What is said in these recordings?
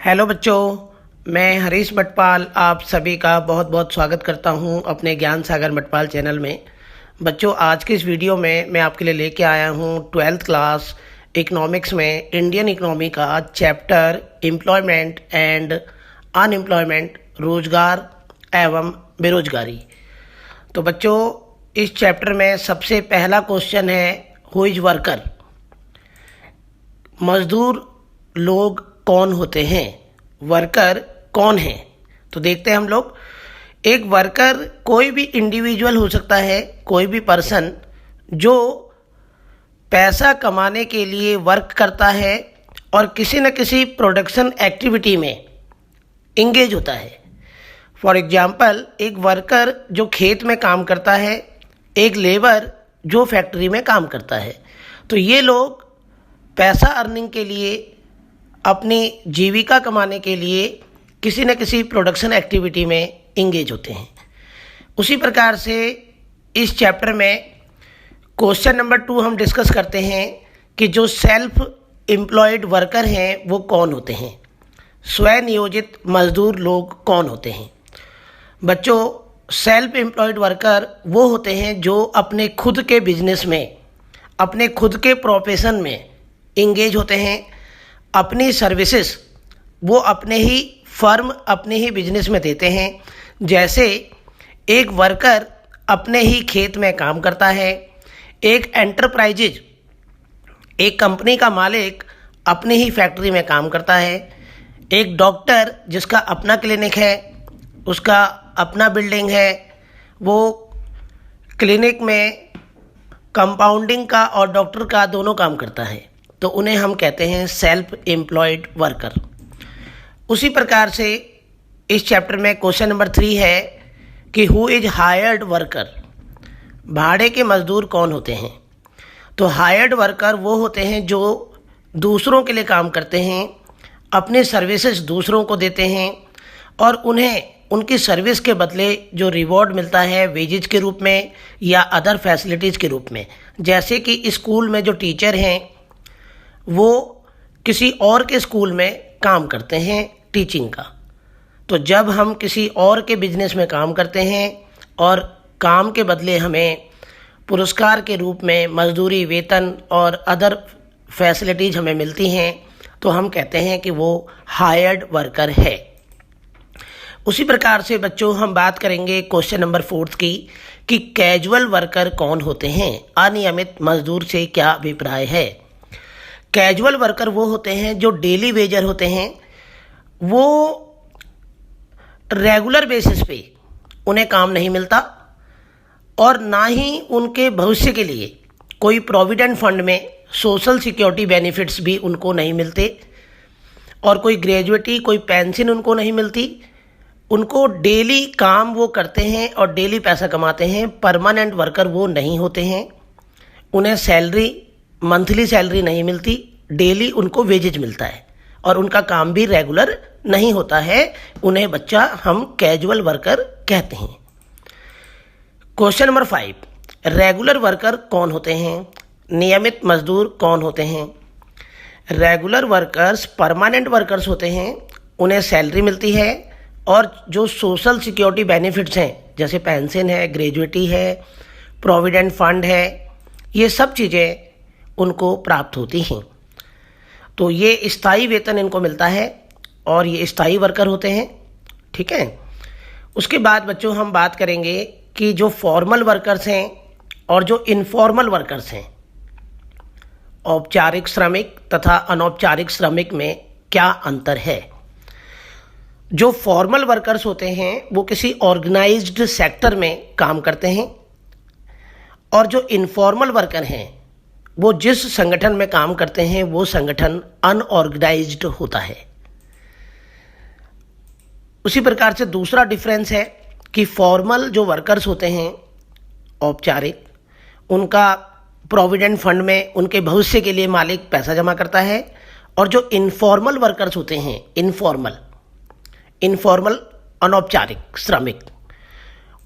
Hello बच्चों, मैं हरीश मटपाल आप सभी का बहुत बहुत स्वागत करता हूं अपने ज्ञान सागर मटपाल चैनल में। बच्चों, आज की इस वीडियो में मैं आपके लिए लेके आया हूं 12th क्लास इकोनॉमिक्स में इंडियन इकोनॉमी का चैप्टर एम्प्लॉयमेंट एंड अनएम्प्लॉयमेंट, रोजगार एवं बेरोजगारी। तो बच्चों, इस चैप्टर में सबसे पहला क्वेश्चन है हु इज वर्कर। मजदूर लोग कौन होते हैं, वर्कर कौन है। तो देखते हैं हम लोग। एक वर्कर कोई भी इंडिविजुअल हो सकता है, कोई भी पर्सन जो पैसा कमाने के लिए वर्क करता है और किसी न किसी प्रोडक्शन एक्टिविटी में इंगेज होता है। फॉर एग्जाम्पल, एक वर्कर जो खेत में काम करता है, एक लेबर जो फैक्ट्री में काम करता है। तो ये लोग पैसा अर्निंग के लिए, अपनी जीविका कमाने के लिए किसी न किसी प्रोडक्शन एक्टिविटी में इंगेज होते हैं। उसी प्रकार से इस चैप्टर में क्वेश्चन नंबर 2 हम डिस्कस करते हैं कि जो सेल्फ एम्प्लॉयड वर्कर हैं वो कौन होते हैं, स्वनियोजित मजदूर लोग कौन होते हैं। बच्चों, सेल्फ एम्प्लॉयड वर्कर वो होते हैं जो अपने खुद के बिजनेस में, अपने खुद के प्रोफेशन में इंगेज होते हैं। अपनी सर्विसेज वो अपने ही फर्म, अपने ही बिजनेस में देते हैं। जैसे एक वर्कर अपने ही खेत में काम करता है, एक एंटरप्राइजेज, एक कंपनी का मालिक अपनी ही फैक्ट्री में काम करता है, एक डॉक्टर जिसका अपना क्लिनिक है, उसका अपना बिल्डिंग है, वो क्लिनिक में कंपाउंडिंग का और डॉक्टर का दोनों काम करता है, तो उन्हें हम कहते हैं सेल्फ एम्प्लॉयड वर्कर। उसी प्रकार से इस चैप्टर में क्वेश्चन नंबर 3 है कि हु इज हायर्ड वर्कर। भाड़े के मजदूर कौन होते हैं। तो हायर्ड वर्कर वो होते हैं जो दूसरों के लिए काम करते हैं, अपने सर्विसेज दूसरों को देते हैं और उन्हें उनकी सर्विस के बदले जो रिवॉर्ड मिलता है वेजेज के रूप में या अदर फैसिलिटीज़ के रूप में। जैसे कि स्कूल में जो टीचर हैं वो किसी और के स्कूल में काम करते हैं टीचिंग का। तो जब हम किसी और के बिजनेस में काम करते हैं और काम के बदले हमें पुरस्कार के रूप में मजदूरी, वेतन और अदर फैसिलिटीज़ हमें मिलती हैं, तो हम कहते हैं कि वो हायर्ड वर्कर है। उसी प्रकार से बच्चों, हम बात करेंगे क्वेश्चन नंबर 4 की कि कैजुअल वर्कर कौन होते हैं, अनियमित मजदूर से क्या अभिप्राय है। कैजुअल वर्कर वो होते हैं जो डेली वेजर होते हैं, वो रेगुलर बेसिस पे उन्हें काम नहीं मिलता और ना ही उनके भविष्य के लिए कोई प्रोविडेंट फंड में सोशल सिक्योरिटी बेनिफिट्स भी उनको नहीं मिलते और कोई ग्रेजुएटी, कोई पेंशन उनको नहीं मिलती। उनको डेली काम वो करते हैं और डेली पैसा कमाते हैं। परमानेंट वर्कर वो नहीं होते हैं, उन्हें सैलरी, मंथली सैलरी नहीं मिलती, डेली उनको वेजेज मिलता है और उनका काम भी रेगुलर नहीं होता है। उन्हें बच्चा हम कैजुअल वर्कर कहते हैं। क्वेश्चन नंबर 5, रेगुलर वर्कर कौन होते हैं, नियमित मजदूर कौन होते हैं। रेगुलर वर्कर्स परमानेंट वर्कर्स होते हैं, उन्हें सैलरी मिलती है और जो सोशल सिक्योरिटी बेनिफिट्स हैं जैसे पेंशन है, ग्रेजुएटी है, प्रोविडेंट फंड है, ये सब चीज़ें उनको प्राप्त होती हैं। तो ये स्थायी वेतन इनको मिलता है और ये स्थायी वर्कर होते हैं। ठीक है। उसके बाद बच्चों हम बात करेंगे कि जो फॉर्मल वर्कर्स हैं और जो इनफॉर्मल वर्कर्स हैं, औपचारिक श्रमिक तथा अनौपचारिक श्रमिक में क्या अंतर है। जो फॉर्मल वर्कर्स होते हैं वो किसी ऑर्गेनाइज्ड सेक्टर में काम करते हैं और जो इनफॉर्मल वर्कर हैं वो जिस संगठन में काम करते हैं वो संगठन अनऑर्गेनाइज्ड होता है। उसी प्रकार से दूसरा डिफरेंस है कि फॉर्मल जो वर्कर्स होते हैं, औपचारिक, उनका प्रोविडेंट फंड में उनके भविष्य के लिए मालिक पैसा जमा करता है और जो इनफॉर्मल वर्कर्स होते हैं, इनफॉर्मल अनौपचारिक श्रमिक,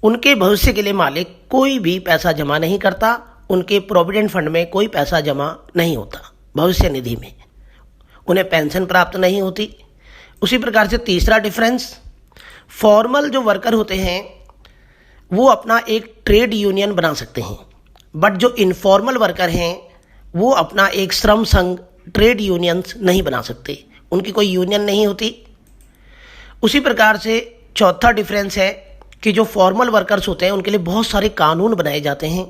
उनके भविष्य के लिए मालिक कोई भी पैसा जमा नहीं करता, उनके प्रोविडेंट फंड में कोई पैसा जमा नहीं होता, भविष्य निधि में उन्हें पेंशन प्राप्त नहीं होती, उसी प्रकार से तीसरा डिफरेंस, फॉर्मल जो वर्कर होते हैं वो अपना एक ट्रेड यूनियन बना सकते हैं, बट जो इनफॉर्मल वर्कर हैं वो अपना एक श्रम संघ ट्रेड यूनियंस नहीं बना सकते, उनकी कोई यूनियन नहीं होती। उसी प्रकार से चौथा डिफरेंस है कि जो फॉर्मल वर्कर्स होते हैं उनके लिए बहुत सारे कानून बनाए जाते हैं।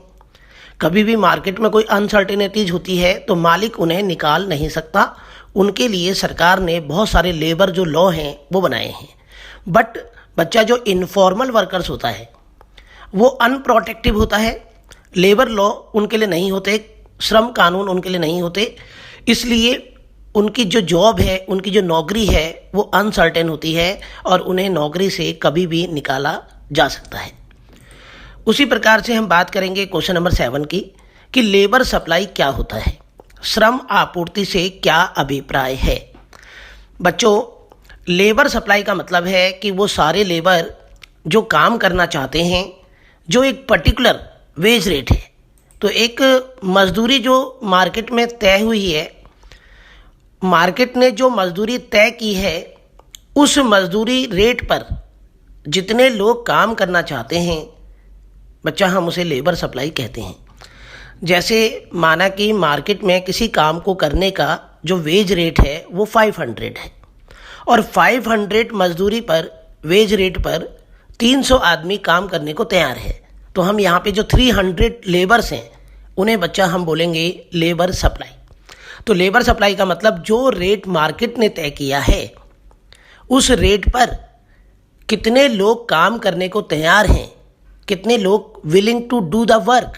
कभी भी मार्केट में कोई अनसर्टेनिटीज होती है तो मालिक उन्हें निकाल नहीं सकता, उनके लिए सरकार ने बहुत सारे लेबर जो लॉ हैं वो बनाए हैं। बट बच्चा जो इनफॉर्मल वर्कर्स होता है वो अनप्रोटेक्टिव होता है, लेबर लॉ उनके लिए नहीं होते, श्रम कानून उनके लिए नहीं होते, इसलिए उनकी जो जॉब है, उनकी जो नौकरी है वो अनसर्टेन होती है और उन्हें नौकरी से कभी भी निकाला जा सकता है। उसी प्रकार से हम बात करेंगे क्वेश्चन नंबर 7 की कि लेबर सप्लाई क्या होता है, श्रम आपूर्ति से क्या अभिप्राय है। बच्चों, लेबर सप्लाई का मतलब है कि वो सारे लेबर जो काम करना चाहते हैं, जो एक पर्टिकुलर वेज रेट है, तो एक मजदूरी जो मार्केट में तय हुई है, मार्केट ने जो मजदूरी तय की है उस मजदूरी रेट पर जितने लोग काम करना चाहते हैं बच्चा, हम उसे लेबर सप्लाई कहते हैं। जैसे माना कि मार्केट में किसी काम को करने का जो वेज रेट है वो 500 है और 500 मजदूरी पर वेज रेट पर 300 आदमी काम करने को तैयार है, तो हम यहाँ पे जो 300 लेबर्स हैं उन्हें बच्चा हम बोलेंगे लेबर सप्लाई। तो लेबर सप्लाई का मतलब जो रेट मार्केट ने तय किया है उस रेट पर कितने लोग काम करने को तैयार हैं, कितने लोग willing to do the work,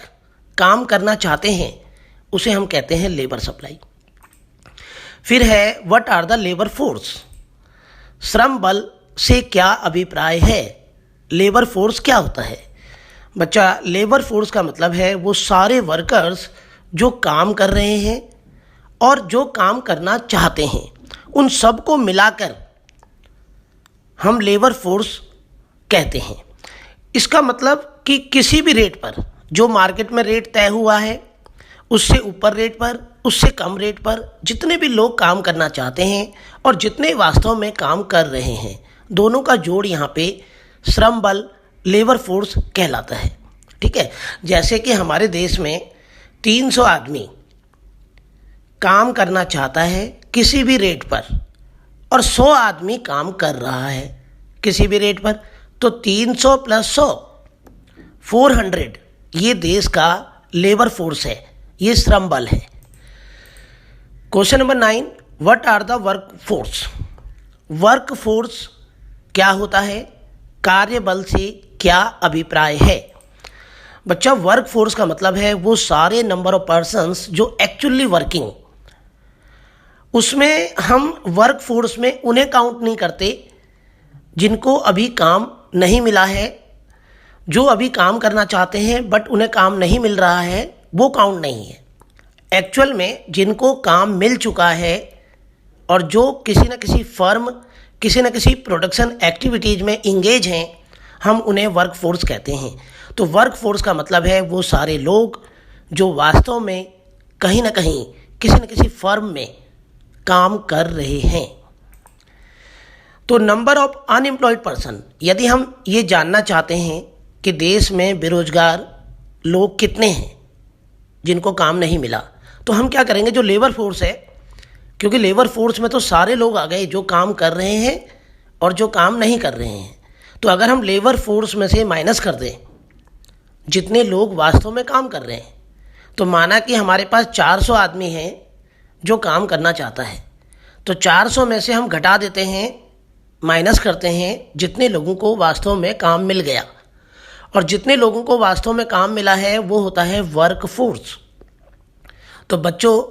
काम करना चाहते हैं, उसे हम कहते हैं लेबर सप्लाई। फिर है what are the labour force, श्रम बल से क्या अभिप्राय है, लेबर फोर्स क्या होता है। बच्चा, लेबर फोर्स का मतलब है वो सारे वर्कर्स जो काम कर रहे हैं और जो काम करना चाहते हैं, उन सबको मिलाकर हम लेबर फोर्स कहते हैं। इसका मतलब कि किसी भी रेट पर, जो मार्केट में रेट तय हुआ है उससे ऊपर रेट पर, उससे कम रेट पर जितने भी लोग काम करना चाहते हैं और जितने वास्तव में काम कर रहे हैं, दोनों का जोड़ यहाँ पे श्रम बल लेबर फोर्स कहलाता है। ठीक है, जैसे कि हमारे देश में 300 आदमी काम करना चाहता है किसी भी रेट पर और 100 आदमी काम कर रहा है किसी भी रेट पर, तो 300 प्लस 100 400 ये देश का लेबर फोर्स है, ये श्रम बल है। Question number 9, what are the work force, work force क्या होता है, कार्य बल से क्या अभिप्राय है। बच्चा, वर्क फोर्स का मतलब है वो सारे नंबर ऑफ पर्सन्स जो एक्चुअली वर्किंग, उसमें हम वर्क फोर्स में उन्हें काउंट नहीं करते जिनको अभी काम नहीं मिला है, जो अभी काम करना चाहते हैं बट उन्हें काम नहीं मिल रहा है, वो काउंट नहीं है। एक्चुअल में जिनको काम मिल चुका है और जो किसी न किसी फर्म, किसी न किसी प्रोडक्शन एक्टिविटीज़ में इंगेज हैं, हम उन्हें वर्क फोर्स कहते हैं। तो वर्क फोर्स का मतलब है वो सारे लोग जो वास्तव में कहीं ना कहीं किसी न किसी फर्म में काम कर रहे हैं। तो नंबर ऑफ अनएम्प्लॉयड पर्सन, यदि हम ये जानना चाहते हैं कि देश में बेरोजगार लोग कितने हैं जिनको काम नहीं मिला, तो हम क्या करेंगे, जो लेबर फोर्स है, क्योंकि लेबर फोर्स में तो सारे लोग आ गए जो काम कर रहे हैं और जो काम नहीं कर रहे हैं, तो अगर हम लेबर फोर्स में से माइनस कर दें जितने लोग वास्तव में काम कर रहे हैं, तो माना कि हमारे पास 400 आदमी हैं जो काम करना चाहता है, तो 400 में से हम घटा देते हैं, माइनस करते हैं जितने लोगों को वास्तव में काम मिल गया, और जितने लोगों को वास्तव में काम मिला है वो होता है वर्क फोर्स। तो बच्चों,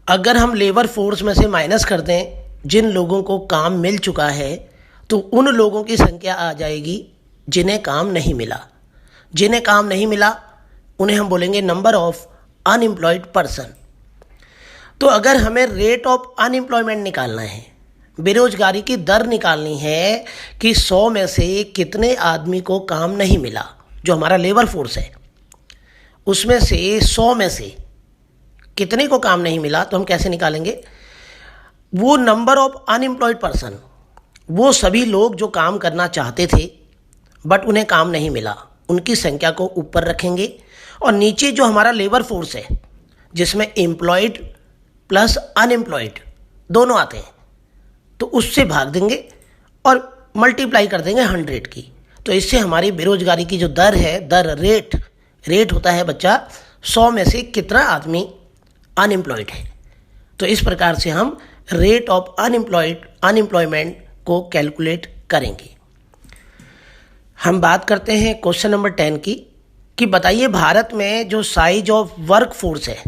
अगर हम लेबर फोर्स में से माइनस कर दें जिन लोगों को काम मिल चुका है, तो उन लोगों की संख्या आ जाएगी जिन्हें काम नहीं मिला। जिन्हें काम नहीं मिला उन्हें हम बोलेंगे नंबर ऑफ अनएम्प्लॉयड पर्सन। तो अगर हमें रेट ऑफ अनएम्प्लॉयमेंट निकालना है, बेरोजगारी की दर निकालनी है कि 100 में से कितने आदमी को काम नहीं मिला, जो हमारा लेबर फोर्स है उसमें से 100 में से कितने को काम नहीं मिला, तो हम कैसे निकालेंगे, वो नंबर ऑफ अनएम्प्लॉयड पर्सन वो सभी लोग जो काम करना चाहते थे बट उन्हें काम नहीं मिला, उनकी संख्या को ऊपर रखेंगे। और नीचे जो हमारा लेबर फोर्स है जिसमें एम्प्लॉयड प्लस अनएम्प्लॉयड दोनों आते हैं, तो उससे भाग देंगे और मल्टीप्लाई कर देंगे 100 की। तो इससे हमारी बेरोजगारी की जो दर है, दर रेट होता है बच्चा 100 में से कितना आदमी अनएम्प्लॉयड है। तो इस प्रकार से हम रेट ऑफ अनएम्प्लॉयमेंट को कैलकुलेट करेंगे। हम बात करते हैं क्वेश्चन नंबर 10 की कि बताइए भारत में जो साइज ऑफ वर्क फोर्स है,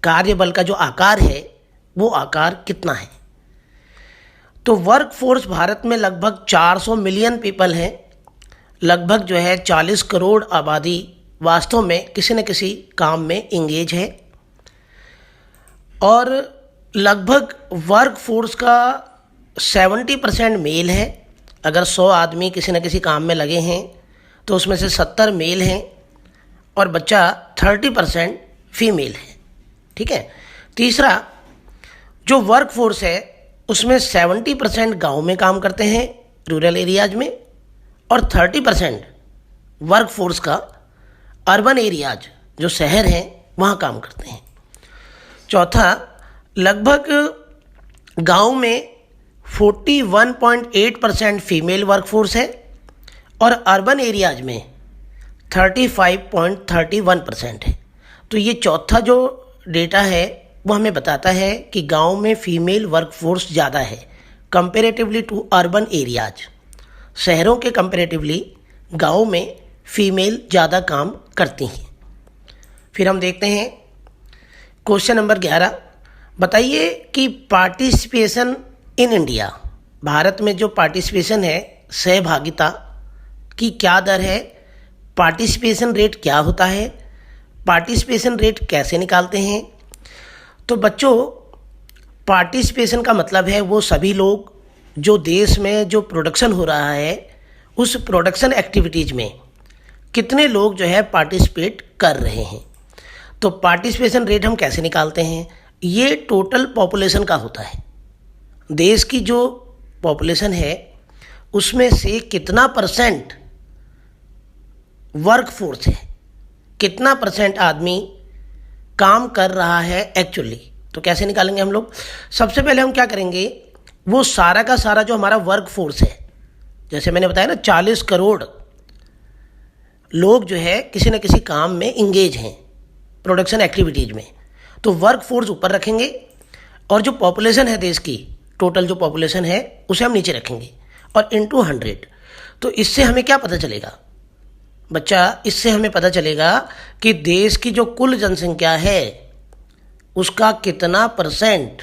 कार्यबल का जो आकार है वो आकार कितना है। तो वर्क फोर्स भारत में लगभग 400 मिलियन पीपल हैं, लगभग जो है 40 करोड़ आबादी वास्तव में किसी न किसी काम में इंगेज है। और लगभग वर्क फोर्स का 70% मेल है। अगर 100 आदमी किसी न किसी काम में लगे हैं तो उसमें से 70 मेल हैं और बच्चा 30% फीमेल है। ठीक है। तीसरा, जो वर्क फोर्स है उसमें 70% गांव में काम करते हैं, रूरल एरियाज में, और 30% वर्क फोर्स का अर्बन एरियाज जो शहर हैं वहाँ काम करते हैं। चौथा, लगभग गांव में 41.8% फीमेल वर्कफोर्स है और अर्बन एरियाज में 35.31% है। तो ये चौथा जो डेटा है वो हमें बताता है कि गांव में फीमेल वर्कफोर्स ज़्यादा है कंपेरेटिवली टू अर्बन एरियाज। शहरों के कंपेरेटिवली गांव में फीमेल ज़्यादा काम करती हैं। फिर हम देखते हैं क्वेश्चन नंबर 11। बताइए कि पार्टिसिपेशन इन इंडिया, भारत में जो पार्टिसिपेशन है, सहभागिता की क्या दर है, पार्टिसिपेशन रेट क्या होता है, पार्टिसिपेशन रेट कैसे निकालते हैं। तो बच्चों, पार्टिसिपेशन का मतलब है वो सभी लोग जो देश में जो प्रोडक्शन हो रहा है उस प्रोडक्शन एक्टिविटीज़ में कितने लोग जो है पार्टिसिपेट कर रहे हैं। तो पार्टिसिपेशन रेट हम कैसे निकालते हैं, ये टोटल पॉपुलेशन का होता है। देश की जो पॉपुलेशन है उसमें से कितना परसेंट वर्क फोर्स है, कितना परसेंट आदमी काम कर रहा है एक्चुअली। तो कैसे निकालेंगे हम लोग, सबसे पहले हम क्या करेंगे, वो सारा का सारा जो हमारा वर्क फोर्स है, जैसे मैंने बताया ना 40 करोड़ लोग जो है किसी न किसी काम में इंगेज हैं प्रोडक्शन एक्टिविटीज़ में, तो वर्क फोर्स ऊपर रखेंगे और जो पॉपुलेशन है देश की, टोटल जो पॉपुलेशन है उसे हम नीचे रखेंगे और इनटू 100। तो इससे हमें क्या पता चलेगा बच्चा, इससे हमें पता चलेगा कि देश की जो कुल जनसंख्या है उसका कितना परसेंट,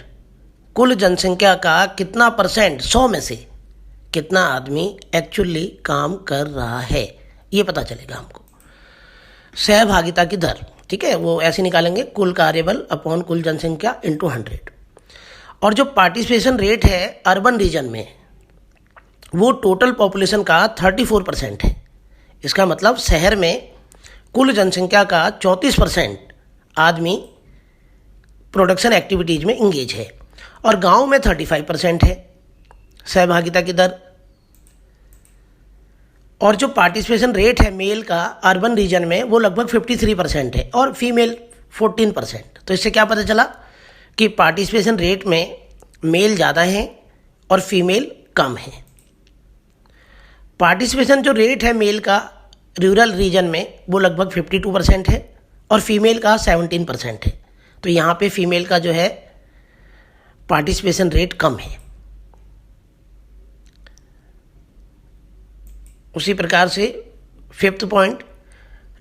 कुल जनसंख्या का कितना परसेंट, 100 में से कितना आदमी एक्चुअली काम कर रहा है, ये पता चलेगा हमको। सहभागिता की दर, ठीक है, वो ऐसे निकालेंगे, कुल कार्यबल अपॉन कुल जनसंख्या इनटू 100। और जो पार्टिसिपेशन रेट है अर्बन रीजन में वो टोटल पॉपुलेशन का 34% है। इसका मतलब शहर में कुल जनसंख्या का 34% आदमी प्रोडक्शन एक्टिविटीज़ में इंगेज है और गांव में 35% है सहभागिता की दर। और जो पार्टिसिपेशन रेट है मेल का अर्बन रीजन में वो लगभग 53% है और फीमेल 14%। तो इससे क्या पता चला कि पार्टिसिपेशन रेट में मेल ज़्यादा हैं और फीमेल कम है। पार्टिसिपेशन जो रेट है मेल का रूरल रीजन में वो लगभग 52% है और फीमेल का 17% है। तो यहाँ पे फीमेल का जो है पार्टिसिपेशन रेट कम है। उसी प्रकार से 5th पॉइंट,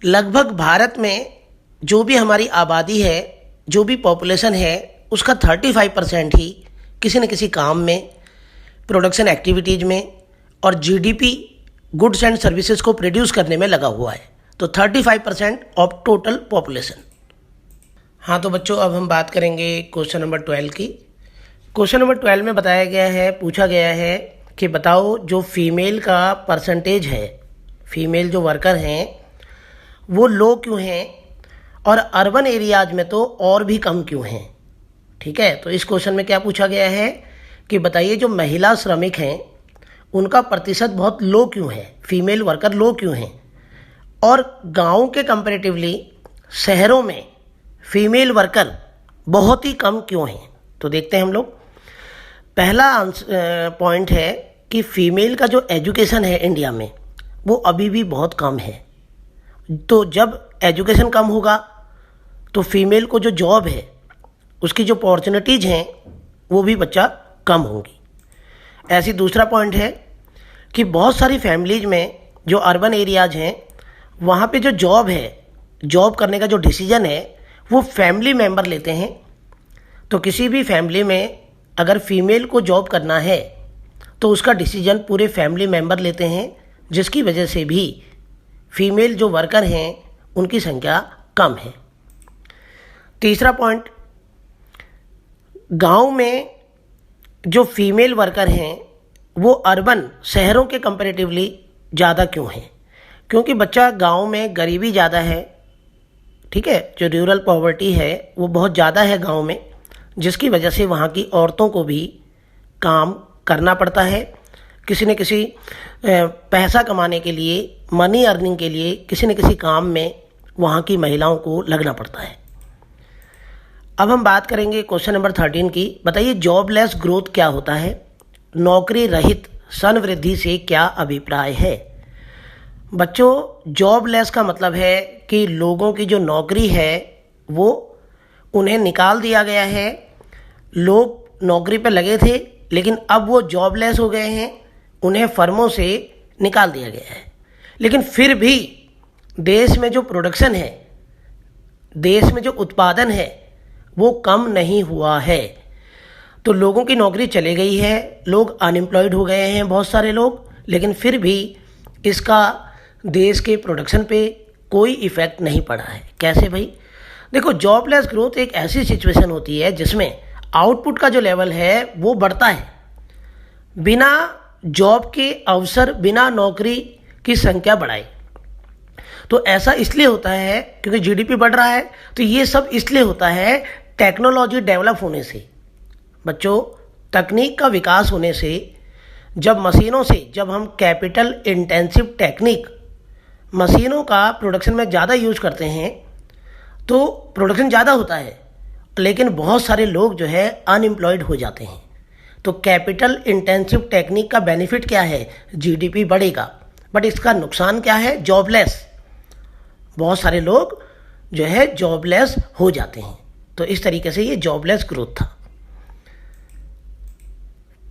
लगभग भारत में जो भी हमारी आबादी है, जो भी पॉपुलेशन है, उसका 35% ही किसी न किसी काम में, प्रोडक्शन एक्टिविटीज़ में और जीडीपी गुड्स एंड सर्विसेज को प्रोड्यूस करने में लगा हुआ है। तो 35% ऑफ टोटल पॉपुलेशन। हाँ तो बच्चों, अब हम बात करेंगे क्वेश्चन नंबर 12 की। क्वेश्चन नंबर 12 में बताया गया है, पूछा गया है कि बताओ जो फीमेल का परसेंटेज है, फीमेल जो वर्कर हैं वो लो क्यों हैं और अर्बन एरियाज में तो और भी कम क्यों हैं। ठीक है, तो इस क्वेश्चन में क्या पूछा गया है कि बताइए जो महिला श्रमिक हैं उनका प्रतिशत बहुत लो क्यों है, फीमेल वर्कर लो क्यों हैं, और गाँव के कंपैरेटिवली शहरों में फीमेल वर्कर बहुत ही कम क्यों हैं। तो देखते हैं हम लोग। पहला पॉइंट है कि फीमेल का जो एजुकेशन है इंडिया में वो अभी भी बहुत कम है। तो जब एजुकेशन कम होगा तो फीमेल को जो जॉब है उसकी जो अपॉर्चुनिटीज़ हैं वो भी बच्चा कम होंगी। ऐसी दूसरा पॉइंट है कि बहुत सारी फैमिलीज में जो अर्बन एरियाज हैं वहाँ पे जो जॉब है, जॉब करने का जो डिसीजन है वो फैमिली मेंबर लेते हैं। तो किसी भी फैमिली में अगर फीमेल को जॉब करना है तो उसका डिसीजन पूरे फैमिली मेंबर लेते हैं, जिसकी वजह से भी फीमेल जो वर्कर हैं उनकी संख्या कम है। तीसरा पॉइंट, गांव में जो फीमेल वर्कर हैं वो अर्बन शहरों के कंपैरेटिवली ज़्यादा क्यों हैं? क्योंकि बच्चा गांव में गरीबी ज़्यादा है, ठीक है, जो रूरल पॉवर्टी है वो बहुत ज़्यादा है गांव में, जिसकी वजह से वहाँ की औरतों को भी काम करना पड़ता है। किसी न किसी पैसा कमाने के लिए, मनी अर्निंग के लिए किसी न किसी काम में वहाँ की महिलाओं को लगना पड़ता है। अब हम बात करेंगे क्वेश्चन नंबर 13 की। बताइए जॉबलेस ग्रोथ क्या होता है? नौकरी रहित संवृद्धि से क्या अभिप्राय है? बच्चों, जॉबलेस का मतलब है कि लोगों की जो नौकरी है वो उन्हें निकाल दिया गया है। लोग नौकरी पर लगे थे लेकिन अब वो जॉबलेस हो गए हैं, उन्हें फर्मों से निकाल दिया गया है। लेकिन फिर भी देश में जो प्रोडक्शन है, देश में जो उत्पादन है वो कम नहीं हुआ है। तो लोगों की नौकरी चली गई है, लोग अनएम्प्लॉयड हो गए हैं बहुत सारे लोग, लेकिन फिर भी इसका देश के प्रोडक्शन पे कोई इफ़ेक्ट नहीं पड़ा है। कैसे भाई? देखो, जॉबलेस ग्रोथ एक ऐसी सिचुएशन होती है जिसमें आउटपुट का जो लेवल है वो बढ़ता है, बिना जॉब के अवसर, बिना नौकरी की संख्या बढ़ाए। तो ऐसा इसलिए होता है क्योंकि जीडीपी बढ़ रहा है। तो ये सब इसलिए होता है टेक्नोलॉजी डेवलप होने से। बच्चों, तकनीक का विकास होने से, जब मशीनों से, जब हम कैपिटल इंटेंसिव टेक्निक, मशीनों का प्रोडक्शन में ज़्यादा यूज करते हैं तो प्रोडक्शन ज़्यादा होता है, लेकिन बहुत सारे लोग जो है अनएम्प्लॉयड हो जाते हैं। तो कैपिटल इंटेंसिव टेक्निक का बेनिफिट क्या है? जीडीपी बढ़ेगा। बट इसका नुकसान क्या है? जॉबलेस, बहुत सारे लोग जो है जॉबलेस हो जाते हैं। तो इस तरीके से ये जॉबलेस ग्रोथ था।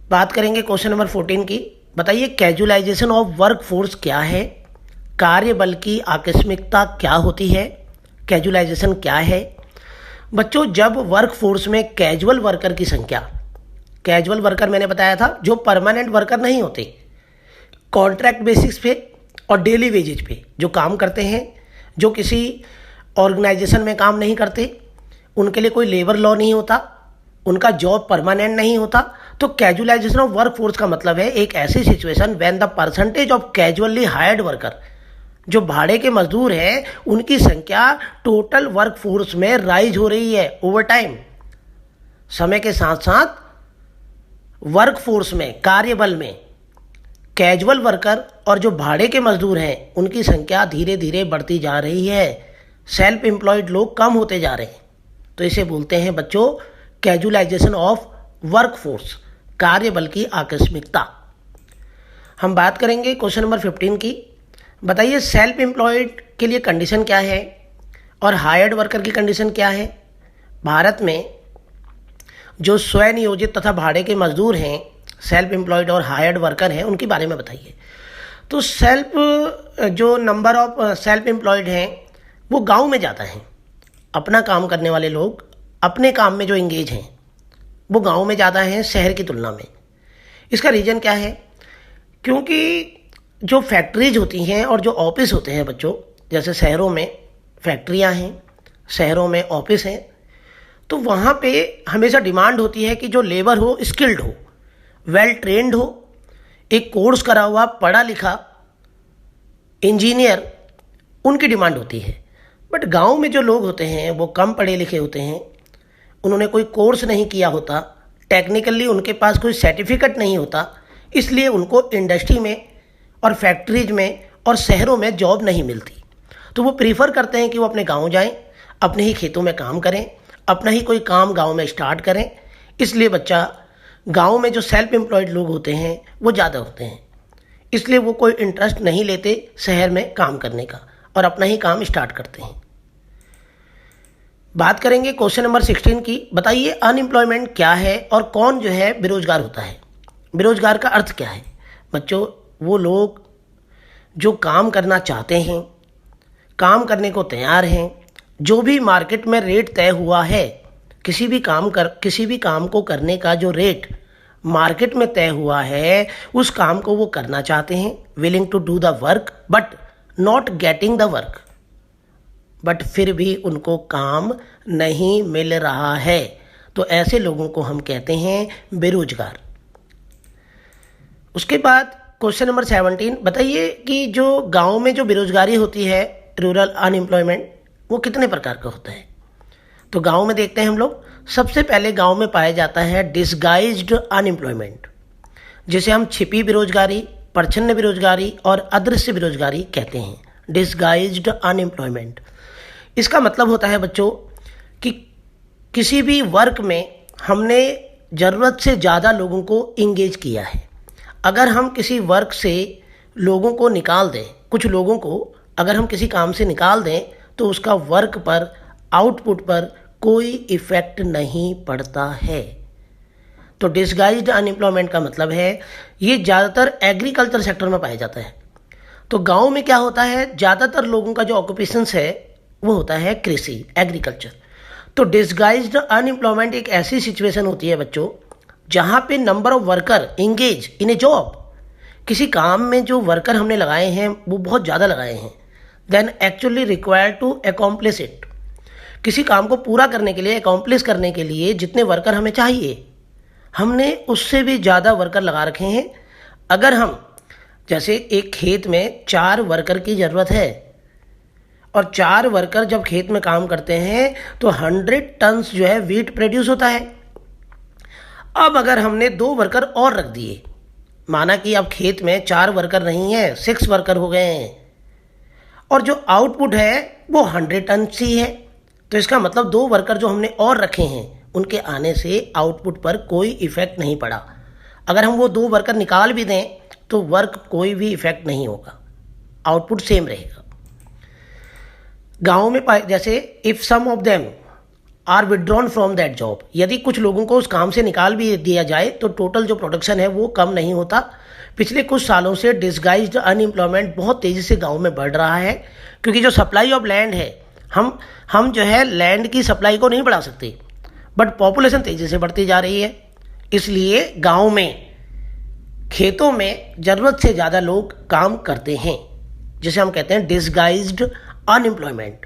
बात करेंगे क्वेश्चन नंबर 14 की। बताइए कैजुअलाइजेशन ऑफ वर्क फोर्स क्या है? कार्यबल की आकस्मिकता क्या होती है? कैजुअलाइजेशन क्या है? बच्चों, जब वर्क फोर्स में कैजुअल वर्कर की संख्या, कैजुअल वर्कर मैंने बताया था जो परमानेंट वर्कर नहीं होते, कॉन्ट्रैक्ट बेसिस पे और डेली वेजेज पे जो काम करते हैं, जो किसी ऑर्गेनाइजेशन में काम नहीं करते, उनके लिए कोई लेबर लॉ नहीं होता, उनका जॉब परमानेंट नहीं होता। तो कैजुअलाइजेशन ऑफ वर्क फोर्स का मतलब है एक ऐसी situation when the percentage of casually hired worker, जो भाड़े के मजदूर हैं, उनकी संख्या टोटल वर्क फोर्स में राइज हो रही है ओवर टाइम। समय के साथ साथ वर्क फोर्स में, कार्यबल में कैजुअल वर्कर और जो भाड़े के मजदूर हैं उनकी संख्या धीरे धीरे बढ़ती जा रही है। सेल्फ एम्प्लॉयड लोग कम होते जा रहे हैं। तो इसे बोलते हैं बच्चों कैजुअलाइजेशन ऑफ वर्क फोर्स, कार्यबल की आकस्मिकता। हम बात करेंगे क्वेश्चन नंबर 15 की। बताइए सेल्फ एम्प्लॉयड के लिए कंडीशन क्या है और हायर्ड वर्कर की कंडीशन क्या है? भारत में जो स्वनियोजित तथा भाड़े के मजदूर हैं, सेल्फ एम्प्लॉयड और हायर्ड वर्कर हैं, उनके बारे में बताइए। तो जो नंबर ऑफ सेल्फ एम्प्लॉयड हैं वो गांव में ज़्यादा हैं। अपना काम करने वाले लोग अपने काम में जो इंगेज हैं वो गांव में ज़्यादा हैं शहर की तुलना में। इसका रीज़न क्या है? क्योंकि जो फैक्ट्रीज होती हैं और जो ऑफिस होते हैं बच्चों, जैसे शहरों में फैक्ट्रियां हैं, शहरों में ऑफिस हैं, तो वहाँ पे हमेशा डिमांड होती है कि जो लेबर हो स्किल्ड हो, वेल ट्रेंड हो, एक कोर्स करा हुआ, पढ़ा लिखा इंजीनियर, उनकी डिमांड होती है। बट गांव में जो लोग होते हैं वो कम पढ़े लिखे होते हैं, उन्होंने कोई कोर्स नहीं किया होता, टेक्निकली उनके पास कोई सर्टिफिकेट नहीं होता, इसलिए उनको इंडस्ट्री में और फैक्ट्रीज में और शहरों में जॉब नहीं मिलती। तो वो प्रीफर करते हैं कि वो अपने गांव जाएं, अपने ही खेतों में काम करें, अपना ही कोई काम गांव में स्टार्ट करें। इसलिए बच्चा गांव में जो सेल्फ एम्प्लॉयड लोग होते हैं वो ज़्यादा होते हैं, इसलिए वो कोई इंटरेस्ट नहीं लेते शहर में काम करने का और अपना ही काम स्टार्ट करते हैं। बात करेंगे क्वेश्चन नंबर 16 की। बताइए अनएम्प्लॉयमेंट क्या है और कौन जो है बेरोजगार होता है। बेरोजगार का अर्थ क्या है बच्चों? वो लोग जो काम करना चाहते हैं, काम करने को तैयार हैं, जो भी मार्केट में रेट तय हुआ है, किसी भी काम को करने का जो रेट मार्केट में तय हुआ है उस काम को वो करना चाहते हैं। Willing to do the work but not getting the work, but फिर भी उनको काम नहीं मिल रहा है, तो ऐसे लोगों को हम कहते हैं बेरोजगार। उसके बाद क्वेश्चन नंबर 17, बताइए कि जो गांव में जो बेरोजगारी होती है, रूरल अनएम्प्लॉयमेंट, वो कितने प्रकार का होता है। तो गांव में देखते हैं हम लोग, सबसे पहले गांव में पाया जाता है डिसगाइज्ड अनएम्प्लॉयमेंट, जिसे हम छिपी बेरोजगारी, प्रच्छन्न बेरोजगारी और अदृश्य बेरोजगारी कहते हैं। डिसगाइज्ड अनएम्प्लॉयमेंट, इसका मतलब होता है बच्चों कि किसी भी वर्क में हमने ज़रूरत से ज़्यादा लोगों को इंगेज किया है। अगर हम किसी वर्क से लोगों को निकाल दें, कुछ लोगों को अगर हम किसी काम से निकाल दें, तो उसका वर्क पर, आउटपुट पर कोई इफ़ेक्ट नहीं पड़ता है। तो डिसगाइज्ड अनएम्प्लॉयमेंट का मतलब है ये ज़्यादातर एग्रीकल्चर सेक्टर में पाया जाता है। तो गांव में क्या होता है, ज़्यादातर लोगों का जो ऑक्यूपेशंस है वो होता है कृषि, एग्रीकल्चर। तो डिसगाइज्ड अनएम्प्लॉयमेंट एक ऐसी सिचुएशन होती है बच्चों जहाँ पे number of worker engage in A job, किसी काम में जो वर्कर हमने लगाए हैं वो बहुत ज़्यादा लगाए हैं, then actually required to accomplish it, किसी काम को पूरा करने के लिए, अकॉम्प्लिश करने के लिए जितने वर्कर हमें चाहिए, हमने उससे भी ज़्यादा वर्कर लगा रखे हैं। अगर हम जैसे एक खेत में 4 वर्कर की ज़रूरत है और 4 वर्कर जब खेत में काम करते हैं तो 100 टन्स जो है वीट प्रोड्यूस होता है। अब अगर हमने 2 वर्कर और रख दिए, माना कि अब खेत में 4 वर्कर नहीं है, 6 वर्कर हो गए हैं, और जो आउटपुट है वो 100 टन ही है, तो इसका मतलब 2 वर्कर जो हमने और रखे हैं उनके आने से आउटपुट पर कोई इफ़ेक्ट नहीं पड़ा। अगर हम वो 2 वर्कर निकाल भी दें तो वर्क कोई भी इफ़ेक्ट नहीं होगा, आउटपुट सेम रहेगा। गाँव में जैसे if some of them are withdrawn from that job, यदि कुछ लोगों को उस काम से निकाल भी दिया जाए तो टोटल जो प्रोडक्शन है वो कम नहीं होता। पिछले कुछ सालों से डिसगाइज्ड अनएम्प्लॉयमेंट बहुत तेज़ी से गांव में बढ़ रहा है, क्योंकि जो सप्लाई ऑफ लैंड है, हम जो है लैंड की सप्लाई को नहीं बढ़ा सकते, बट पॉपुलेशन तेज़ी से बढ़ती जा रही है, इसलिए गांव में खेतों में ज़रूरत से ज़्यादा लोग काम करते हैं, जिसे हम कहते हैं डिसगाइज्ड अनएम्प्लॉयमेंट।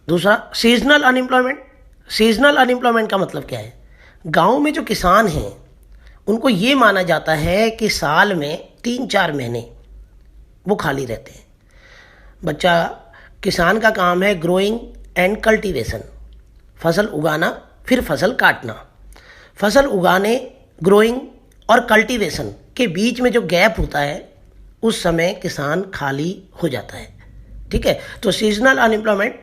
दूसरा सीजनल अनएम्प्लॉयमेंट। सीजनल अनएम्प्लॉयमेंट का मतलब क्या है? गांव में जो किसान हैं उनको ये माना जाता है कि साल में 3-4 महीने वो खाली रहते हैं। बच्चा, किसान का काम है ग्रोइंग एंड कल्टीवेशन, फसल उगाना फिर फसल काटना। फसल उगाने, ग्रोइंग और कल्टीवेशन के बीच में जो गैप होता है उस समय किसान खाली हो जाता है। ठीक है, तो सीजनल अनएम्प्लॉयमेंट,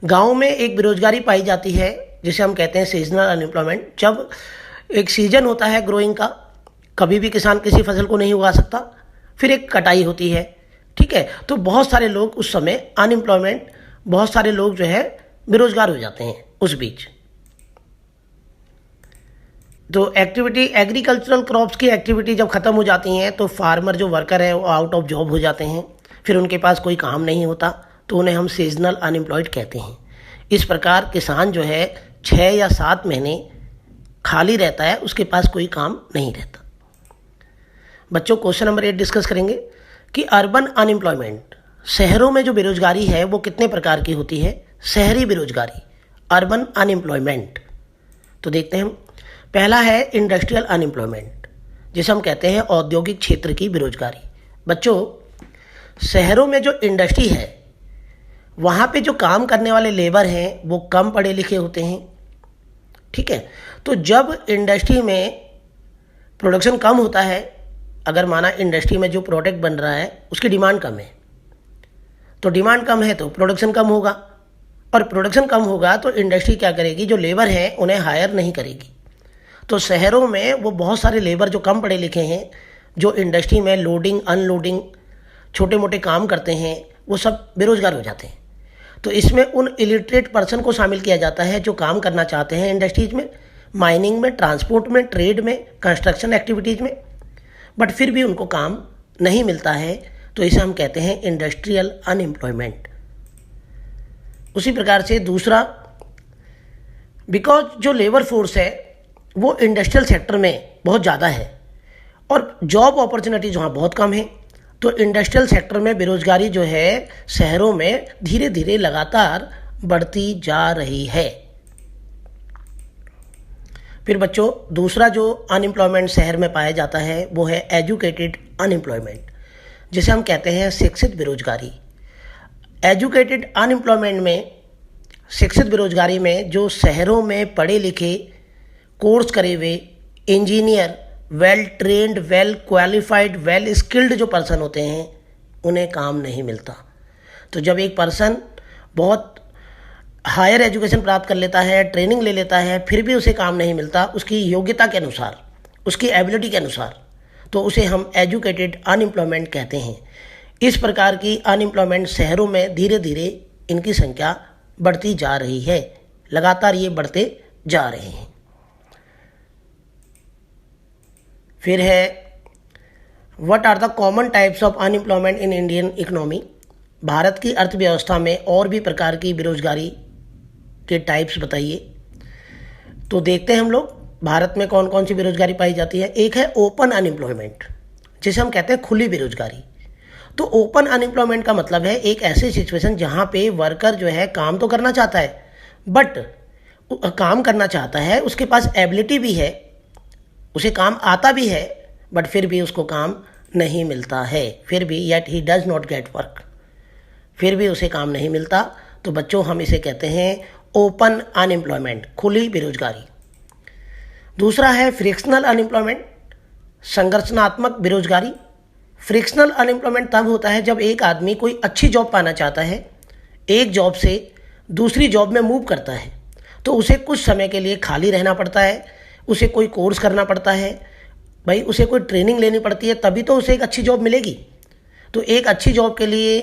गांव में एक बेरोजगारी पाई जाती है जिसे हम कहते हैं सीजनल अनएम्प्लॉयमेंट। जब एक सीजन होता है ग्रोइंग का, कभी भी किसान किसी फसल को नहीं उगा सकता, फिर एक कटाई होती है। ठीक है, तो बहुत सारे लोग उस समय अनएम्प्लॉयमेंट, बहुत सारे लोग जो है बेरोजगार हो जाते हैं उस बीच। तो एक्टिविटी, एग्रीकल्चरल क्रॉप्स की एक्टिविटी जब ख़त्म हो जाती हैं तो फार्मर जो वर्कर है वो आउट ऑफ जॉब हो जाते हैं, फिर उनके पास कोई काम नहीं होता, तो उन्हें हम सीजनल अनएम्प्लॉयड कहते हैं। इस प्रकार किसान जो है 6 या 7 महीने खाली रहता है, उसके पास कोई काम नहीं रहता। बच्चों, क्वेश्चन नंबर 8 डिस्कस करेंगे कि अर्बन अनएम्प्लॉयमेंट, शहरों में जो बेरोजगारी है वो कितने प्रकार की होती है। शहरी बेरोजगारी, अर्बन अनएम्प्लॉयमेंट। तो देखते हैं हम, पहला है इंडस्ट्रियल अनएम्प्लॉयमेंट, जिसे हम कहते हैं औद्योगिक क्षेत्र की बेरोजगारी। बच्चों, शहरों में जो इंडस्ट्री है वहाँ पे जो काम करने वाले लेबर हैं वो कम पढ़े लिखे होते हैं। ठीक है, तो जब इंडस्ट्री में प्रोडक्शन कम होता है, अगर माना इंडस्ट्री में जो प्रोडक्ट बन रहा है उसकी डिमांड कम है, तो डिमांड कम है तो प्रोडक्शन कम होगा, और प्रोडक्शन कम होगा तो इंडस्ट्री क्या करेगी, जो लेबर है उन्हें हायर नहीं करेगी। तो शहरों में वो बहुत सारे लेबर जो कम पढ़े लिखे हैं, जो इंडस्ट्री में लोडिंग अनलोडिंग छोटे मोटे काम करते हैं, वो सब बेरोजगार हो जाते हैं। तो इसमें उन इलिटरेट पर्सन को शामिल किया जाता है जो काम करना चाहते हैं इंडस्ट्रीज में, माइनिंग में, ट्रांसपोर्ट में, ट्रेड में, कंस्ट्रक्शन एक्टिविटीज़ में, बट फिर भी उनको काम नहीं मिलता है, तो इसे हम कहते हैं इंडस्ट्रियल अनएम्प्लॉयमेंट। उसी प्रकार से दूसरा, बिकॉज जो लेबर फोर्स है वो इंडस्ट्रियल सेक्टर में बहुत ज़्यादा है और जॉब अपॉर्चुनिटीज वहाँ बहुत कम है, तो इंडस्ट्रियल सेक्टर में बेरोजगारी जो है शहरों में धीरे धीरे लगातार बढ़ती जा रही है। फिर बच्चों, दूसरा जो अनएम्प्लॉयमेंट शहर में पाया जाता है वो है एजुकेटेड अनएम्प्लॉयमेंट, जिसे हम कहते हैं शिक्षित बेरोजगारी। एजुकेटेड अनएम्प्लॉयमेंट में, शिक्षित बेरोजगारी में, जो शहरों में पढ़े लिखे, कोर्स करे हुए, engineer, well trained, well qualified, well skilled जो पर्सन होते हैं उन्हें काम नहीं मिलता। तो जब एक पर्सन बहुत हायर एजुकेशन प्राप्त कर लेता है, ट्रेनिंग ले लेता है, फिर भी उसे काम नहीं मिलता उसकी योग्यता के अनुसार, उसकी एबिलिटी के अनुसार, तो उसे हम एजुकेटेड अनएम्प्लॉयमेंट कहते हैं। इस प्रकार की अनएम्प्लॉयमेंट शहरों में धीरे धीरे इनकी संख्या बढ़ती जा रही है, लगातार ये बढ़ते जा रहे हैं। फिर है what are the common types of unemployment in Indian economy. Bharat की अर्थव्यवस्था में और भी प्रकार की बेरोजगारी के टाइप्स बताइए। तो देखते हैं हम लोग भारत में कौन कौन सी बेरोजगारी पाई जाती है। एक है ओपन अनएम्प्लॉयमेंट, जिसे हम कहते हैं खुली बेरोजगारी। तो ओपन अनएम्प्लॉयमेंट का मतलब है एक ऐसी सिचुएशन जहाँ पे वर्कर जो है काम तो करना चाहता है, बट काम करना चाहता है, उसके पास एबिलिटी भी है, उसे काम आता भी है, बट फिर भी उसको काम नहीं मिलता है, फिर भी yet he does not get work, फिर भी उसे काम नहीं मिलता। तो बच्चों हम इसे कहते हैं ओपन अनएम्प्लॉयमेंट, खुली बेरोजगारी। दूसरा है फ्रिक्शनल अनएम्प्लॉयमेंट, संघर्षणात्मक बेरोजगारी। फ्रिक्शनल अनएम्प्लॉयमेंट तब होता है जब एक आदमी कोई अच्छी जॉब पाना चाहता है, एक जॉब से दूसरी जॉब में मूव करता है, तो उसे कुछ समय के लिए खाली रहना पड़ता है, उसे कोई कोर्स करना पड़ता है, भाई उसे कोई ट्रेनिंग लेनी पड़ती है, तभी तो उसे एक अच्छी जॉब मिलेगी। तो एक अच्छी जॉब के लिए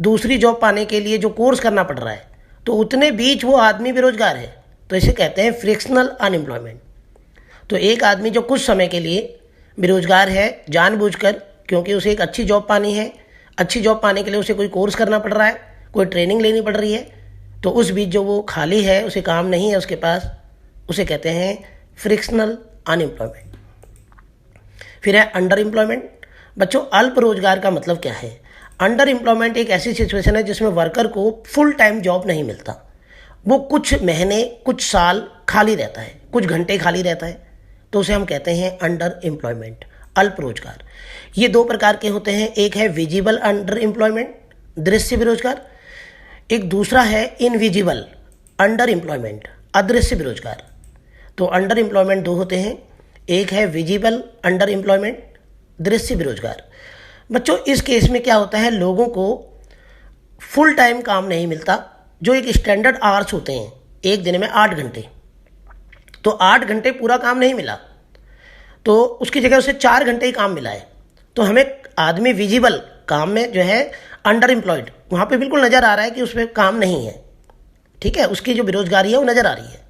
दूसरी जॉब पाने के लिए जो कोर्स करना पड़ रहा है, तो उतने बीच वो आदमी बेरोजगार है, तो इसे कहते हैं फ्रिक्शनल अनएम्प्लॉयमेंट। तो एक आदमी जो कुछ समय के लिए बेरोजगार है जानबूझकर, क्योंकि उसे एक अच्छी जॉब पानी है, अच्छी जॉब पाने के लिए उसे कोई कोर्स करना पड़ रहा है, कोई ट्रेनिंग लेनी पड़ रही है, तो उस बीच जो वो खाली है, उसे काम नहीं है उसके पास, उसे कहते हैं फ्रिक्शनल अनएम्प्लॉयमेंट। फिर है अंडर एम्प्लॉयमेंट। बच्चों अल्प रोजगार का मतलब क्या है? अंडर एम्प्लॉयमेंट एक ऐसी सिचुएशन है जिसमें वर्कर को फुल टाइम जॉब नहीं मिलता, वो कुछ महीने, कुछ साल खाली रहता है, कुछ घंटे खाली रहता है, तो उसे हम कहते हैं अंडर एम्प्लॉयमेंट, अल्प रोजगार। ये दो प्रकार के होते हैं, एक है विजिबल अंडर एम्प्लॉयमेंट, दृश्य बेरोजगार, एक दूसरा है इनविजिबल अंडर एम्प्लॉयमेंट, अदृश्य बेरोजगार। तो अंडर एम्प्लॉयमेंट दो होते हैं, एक है विजिबल अंडर एम्प्लॉयमेंट, दृश्य बेरोजगार। बच्चों इस केस में क्या होता है, लोगों को फुल टाइम काम नहीं मिलता, जो एक स्टैंडर्ड आवर्स होते हैं एक दिन में 8 घंटे, तो 8 घंटे पूरा काम नहीं मिला, तो उसकी जगह उसे 4 घंटे ही काम मिला है। तो हमें आदमी विजिबल काम में जो है अंडर एम्प्लॉयड, वहाँ पे बिल्कुल नज़र आ रहा है कि उसमें काम नहीं है, ठीक है, उसकी जो बेरोजगारी है वो नज़र आ रही है।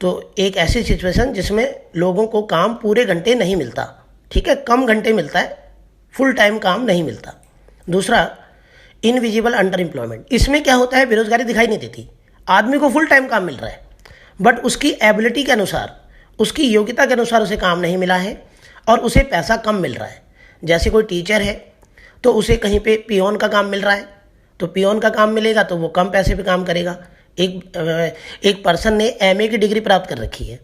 तो एक ऐसी सिचुएशन जिसमें लोगों को काम पूरे घंटे नहीं मिलता, ठीक है, कम घंटे मिलता है, फुल टाइम काम नहीं मिलता। दूसरा इनविजिबल अंडर एम्प्लॉयमेंट, इसमें क्या होता है, बेरोजगारी दिखाई नहीं देती, आदमी को फुल टाइम काम मिल रहा है, बट उसकी एबिलिटी के अनुसार, उसकी योग्यता के अनुसार उसे काम नहीं मिला है और उसे पैसा कम मिल रहा है। जैसे कोई टीचर है तो उसे कहीं पे पियोन का काम मिल रहा है, तो पियोन का काम मिलेगा तो वो कम पैसे पे काम करेगा। एक पर्सन ने एमए की डिग्री प्राप्त कर रखी है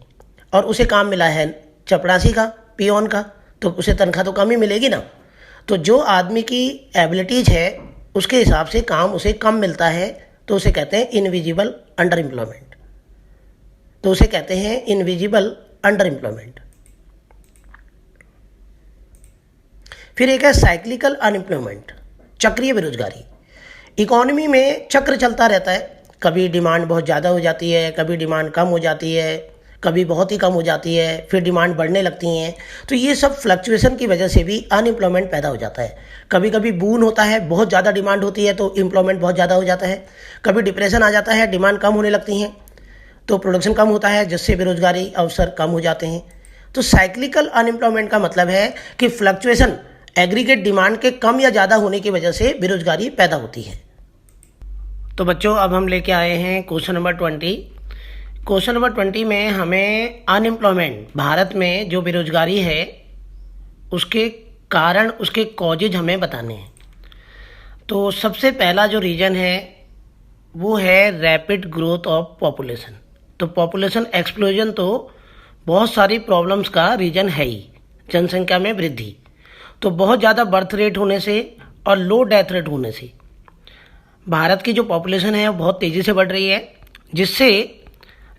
और उसे काम मिला है चपरासी का, पियोन का, तो उसे तनख्वाह तो कम ही मिलेगी ना। तो जो आदमी की एबिलिटीज़ है उसके हिसाब से काम उसे कम मिलता है, तो उसे कहते हैं इनविजिबल अंडर एम्प्लॉयमेंट, तो उसे कहते हैं इनविजिबल अंडर एम्प्लॉयमेंट। फिर एक है साइक्लिकल अनएम्प्लॉयमेंट, चक्रीय बेरोजगारी। इकोनॉमी में चक्र चलता रहता है, कभी डिमांड बहुत ज़्यादा हो जाती है, कभी डिमांड कम हो जाती है, कभी बहुत ही कम हो जाती है, फिर डिमांड बढ़ने लगती हैं। तो ये सब फ्लक्चुएशन की वजह से भी अनएम्प्लॉयमेंट पैदा हो जाता है। कभी कभी बून होता है, बहुत ज़्यादा डिमांड होती है तो एम्प्लॉयमेंट बहुत ज़्यादा हो जाता है। कभी डिप्रेशन आ जाता है, डिमांड कम होने लगती हैं तो प्रोडक्शन कम होता है, जिससे बेरोजगारी अवसर कम हो जाते हैं। तो साइक्लिकल अनएम्प्लॉयमेंट का मतलब है कि फ्लक्चुएशन एग्रीगेट डिमांड के कम या ज़्यादा होने की वजह से बेरोजगारी पैदा होती है। तो बच्चों अब हम लेके आए हैं क्वेश्चन नंबर 20। क्वेश्चन नंबर 20 में हमें अनएम्प्लॉयमेंट, भारत में जो बेरोजगारी है उसके कारण, उसके कॉजेज हमें बताने हैं। तो सबसे पहला जो रीजन है वो है रैपिड ग्रोथ ऑफ पॉपुलेशन। तो पॉपुलेशन एक्सप्लोजन तो बहुत सारी प्रॉब्लम्स का रीजन है ही, जनसंख्या में वृद्धि। तो बहुत ज़्यादा बर्थ रेट होने से और लो डेथ रेट होने से भारत की जो पॉपुलेशन है वो बहुत तेज़ी से बढ़ रही है, जिससे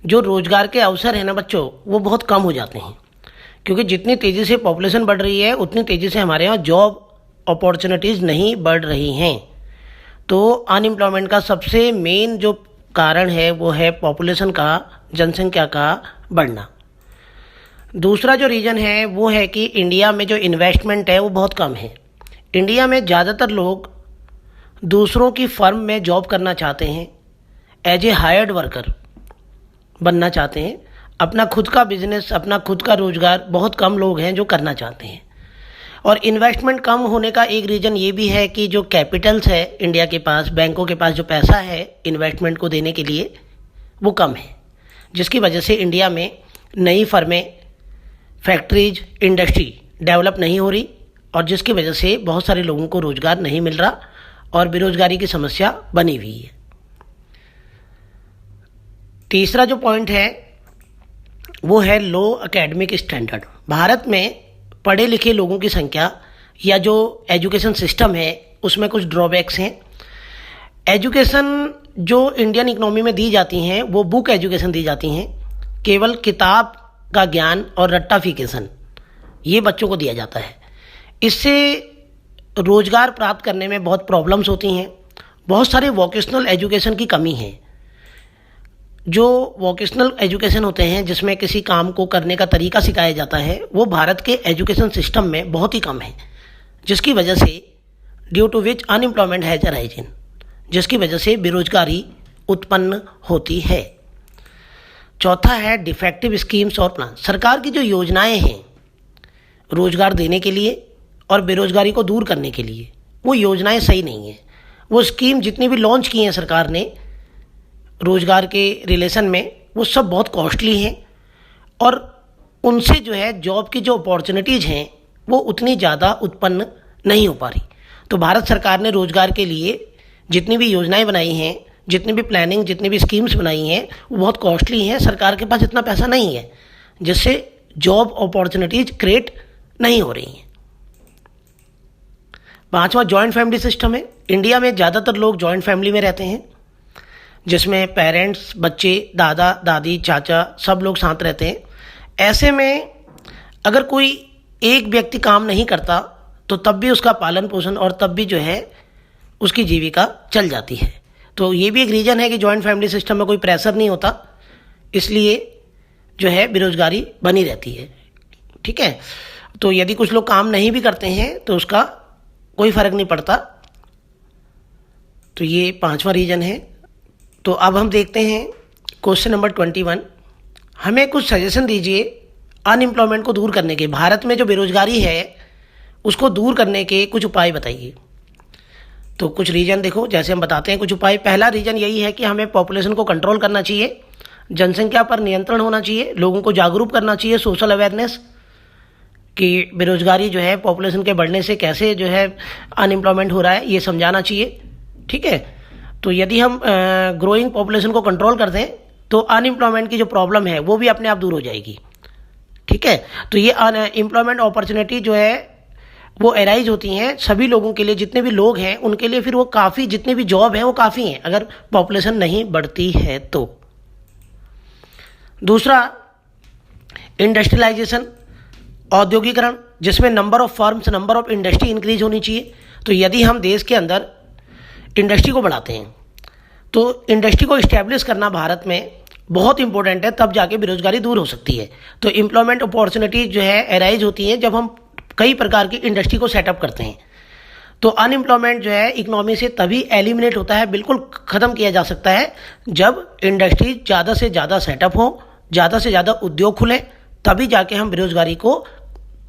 जो रोज़गार के अवसर हैं ना बच्चों, वो बहुत कम हो जाते हैं। क्योंकि जितनी तेज़ी से पॉपुलेशन बढ़ रही है उतनी तेज़ी से हमारे यहाँ जॉब अपॉर्चुनिटीज़ नहीं बढ़ रही हैं। तो अनएम्प्लॉयमेंट का सबसे मेन जो कारण है वो है पॉपुलेशन का, जनसंख्या का बढ़ना। दूसरा जो रीज़न है वो है कि इंडिया में जो इन्वेस्टमेंट है वो बहुत कम है। इंडिया में ज़्यादातर लोग दूसरों की फर्म में जॉब करना चाहते हैं, एज ए हायर्ड वर्कर बनना चाहते हैं। अपना खुद का बिजनेस, अपना खुद का रोजगार बहुत कम लोग हैं जो करना चाहते हैं। और इन्वेस्टमेंट कम होने का एक रीज़न ये भी है कि जो कैपिटल्स है इंडिया के पास, बैंकों के पास जो पैसा है इन्वेस्टमेंट को देने के लिए वो कम है, जिसकी वजह से इंडिया में नई फर्में, फैक्ट्रीज, इंडस्ट्री डेवलप नहीं हो रही और जिसकी वजह से बहुत सारे लोगों को रोज़गार नहीं मिल रहा और बेरोजगारी की समस्या बनी हुई है। तीसरा जो पॉइंट है वो है लो एकेडमिक स्टैंडर्ड। भारत में पढ़े लिखे लोगों की संख्या या जो एजुकेशन सिस्टम है उसमें कुछ ड्रॉबैक्स हैं। एजुकेशन जो इंडियन इकोनॉमी में दी जाती हैं वो बुक एजुकेशन दी जाती हैं, केवल किताब का ज्ञान और रट्टाफिकेशन ये बच्चों को दिया जाता है। इससे रोज़गार प्राप्त करने में बहुत प्रॉब्लम्स होती हैं। बहुत सारे वोकेशनल एजुकेशन की कमी है। जो वोकेशनल एजुकेशन होते हैं जिसमें किसी काम को करने का तरीका सिखाया जाता है वो भारत के एजुकेशन सिस्टम में बहुत ही कम है, जिसकी वजह से due to which unemployment has arisen, जिसकी वजह से बेरोजगारी उत्पन्न होती है। चौथा है डिफेक्टिव स्कीम्स और प्लान। सरकार की जो योजनाएं हैं रोजगार देने के लिए और बेरोजगारी को दूर करने के लिए, वो योजनाएं सही नहीं हैं। वो स्कीम जितनी भी लॉन्च की हैं सरकार ने रोजगार के रिलेशन में, वो सब बहुत कॉस्टली हैं और उनसे जो है जॉब की जो अपॉर्चुनिटीज़ हैं वो उतनी ज़्यादा उत्पन्न नहीं हो पा रही। तो भारत सरकार ने रोजगार के लिए जितनी भी योजनाएं बनाई हैं, जितनी भी प्लानिंग, जितनी भी स्कीम्स बनाई हैं वो बहुत कॉस्टली हैं। सरकार के पास इतना पैसा नहीं है जिससे जॉब अपॉर्चुनिटीज़ क्रिएट नहीं हो रही हैं। पांचवा जॉइंट फैमिली सिस्टम है। इंडिया में ज़्यादातर लोग जॉइंट फैमिली में रहते हैं, जिसमें पेरेंट्स, बच्चे, दादा दादी, चाचा सब लोग साथ रहते हैं। ऐसे में अगर कोई एक व्यक्ति काम नहीं करता तो तब भी उसका पालन पोषण और तब भी जो है उसकी जीविका चल जाती है। तो ये भी एक रीज़न है कि जॉइंट फैमिली सिस्टम में कोई प्रेशर नहीं होता, इसलिए जो है बेरोजगारी बनी रहती है। ठीक है, तो यदि कुछ लोग काम नहीं भी करते हैं तो उसका कोई फ़र्क नहीं पड़ता। तो ये पांचवा रीज़न है। तो अब हम देखते हैं क्वेश्चन नंबर 21। हमें कुछ सजेशन दीजिए अनएम्प्लॉयमेंट को दूर करने के, भारत में जो बेरोजगारी है उसको दूर करने के कुछ उपाय बताइए। तो कुछ रीजन देखो, जैसे हम बताते हैं कुछ उपाय। पहला रीजन यही है कि हमें पॉपुलेशन को कंट्रोल करना चाहिए, जनसंख्या पर नियंत्रण होना चाहिए, लोगों को जागरूक करना चाहिए, सोशल अवेयरनेस कि बेरोजगारी जो है पॉपुलेशन के बढ़ने से कैसे जो है अनएम्प्लॉयमेंट हो रहा है ये समझाना चाहिए। ठीक है, तो यदि हम ग्रोइंग पॉपुलेशन को कंट्रोल कर दें तो अनएम्प्लॉयमेंट की जो प्रॉब्लम है वो भी अपने आप दूर हो जाएगी। ठीक है, तो ये एम्प्लॉयमेंट अपॉर्चुनिटी जो है वो अराइज होती हैं सभी लोगों के लिए, जितने भी लोग हैं उनके लिए फिर वो काफ़ी, जितनी भी जॉब है वो काफ़ी हैं अगर पॉपुलेशन नहीं बढ़ती है तो। दूसरा इंडस्ट्रियलाइजेशन, औद्योगिकरण, जिसमें number of firms, number of industry increase होनी चाहिए। तो यदि हम देश के अंदर इंडस्ट्री को बढ़ाते हैं तो इंडस्ट्री को इस्टेब्लिश करना भारत में बहुत इंपॉर्टेंट है, तब जाके बेरोजगारी दूर हो सकती है। तो एम्प्लॉयमेंट अपॉर्चुनिटी जो है अराइज होती हैं जब हम कई प्रकार की इंडस्ट्री को सेटअप करते हैं। तो अनएम्प्लॉयमेंट जो है इकोनॉमी से तभी एलिमिनेट होता है, बिल्कुल ख़त्म किया जा सकता है, जब इंडस्ट्री ज़्यादा से ज़्यादा सेटअप हो, ज़्यादा से ज़्यादा उद्योग खुले, तभी जाके हम बेरोजगारी को